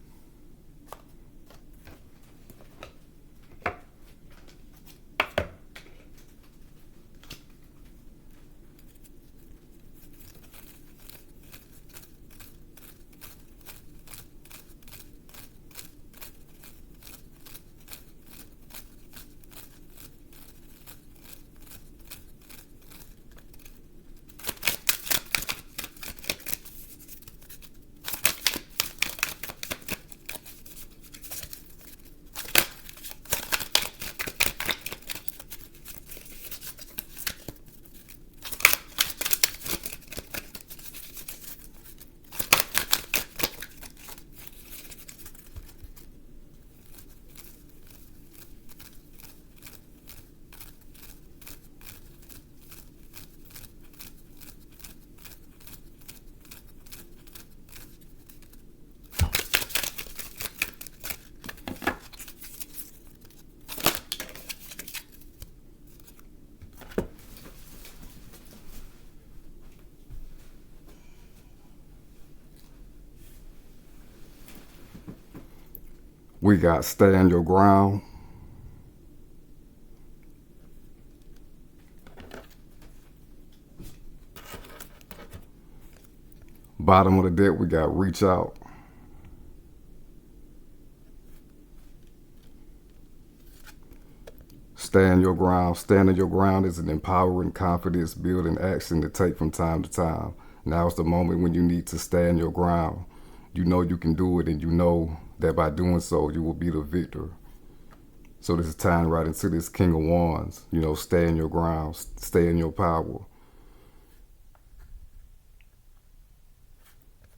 We got stand your ground. Bottom of the deck, we got reach out. stand your ground. Standing your ground is an empowering, confidence building action to take from time to time. Now is the moment when you need to stand your ground. You know you can do it, and you know that by doing so, you will be the victor. So this is tying right into this King of Wands. You know, stay in your ground, stay in your power.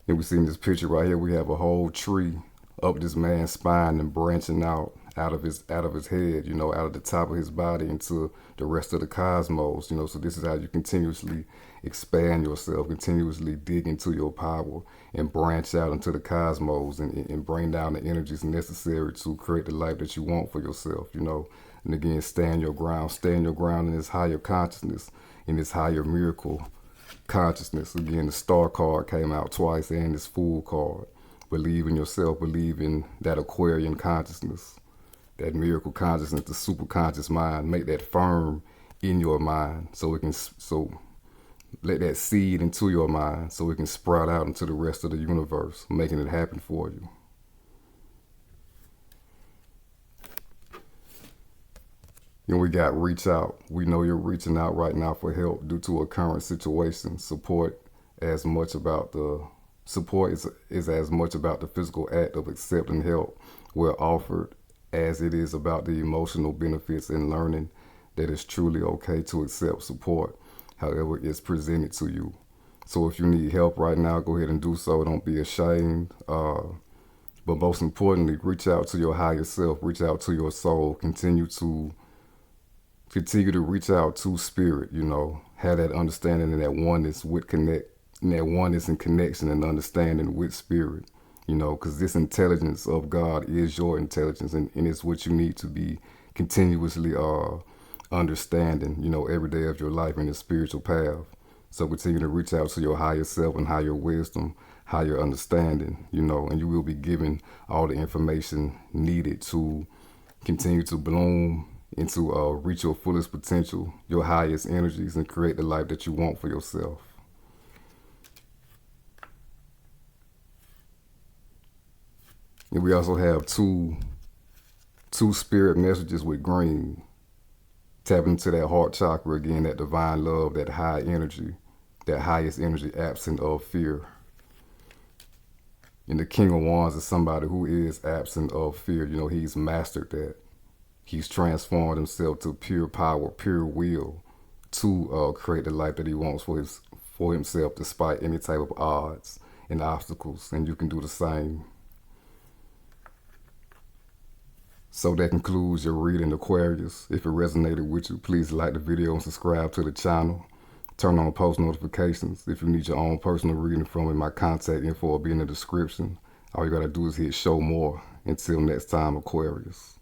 And we see in this picture right here, we have a whole tree up this man's spine and branching out of his head, you know, out of the top of his body into the rest of the cosmos, you know. So this is how you continuously expand yourself, continuously dig into your power and branch out into the cosmos and bring down the energies necessary to create the life that you want for yourself, you know. And again, stand your ground in this higher consciousness, in this higher miracle consciousness. Again, the star card came out twice and this fool card. Believe in yourself, believe in that Aquarian consciousness, that miracle consciousness, the super conscious mind. Make that firm in your mind so let that seed into your mind so it can sprout out into the rest of the universe, making it happen for you. And we got reach out. We know you're reaching out right now for help due to a current situation. Support is as much about the physical act of accepting help where offered as it is about the emotional benefits and learning that it's truly okay to accept support, however it's presented to you. So if you need help right now, go ahead and do so. Don't be ashamed. But most importantly, reach out to your higher self, reach out to your soul, continue to reach out to spirit, you know, have that understanding and that oneness and connection and understanding with spirit, you know, because this intelligence of God is your intelligence, and it's what you need to be continuously understanding, you know, every day of your life in the spiritual path. So continue to reach out to your higher self and higher wisdom, higher understanding, you know, and you will be given all the information needed to continue to bloom and to reach your fullest potential, your highest energies, and create the life that you want for yourself. And we also have two spirit messages with green. Tapping into that heart chakra again, that divine love, that high energy, that highest energy absent of fear. And the King of Wands is somebody who is absent of fear. You know, he's mastered that. He's transformed himself to pure power, pure will to create the life that he wants for himself despite any type of odds and obstacles. And you can do the same. So that concludes your reading, Aquarius. If it resonated with you, please like the video and subscribe to the channel. Turn on post notifications. If you need your own personal reading from me, my contact info will be in the description. All you gotta do is hit show more. Until next time, Aquarius.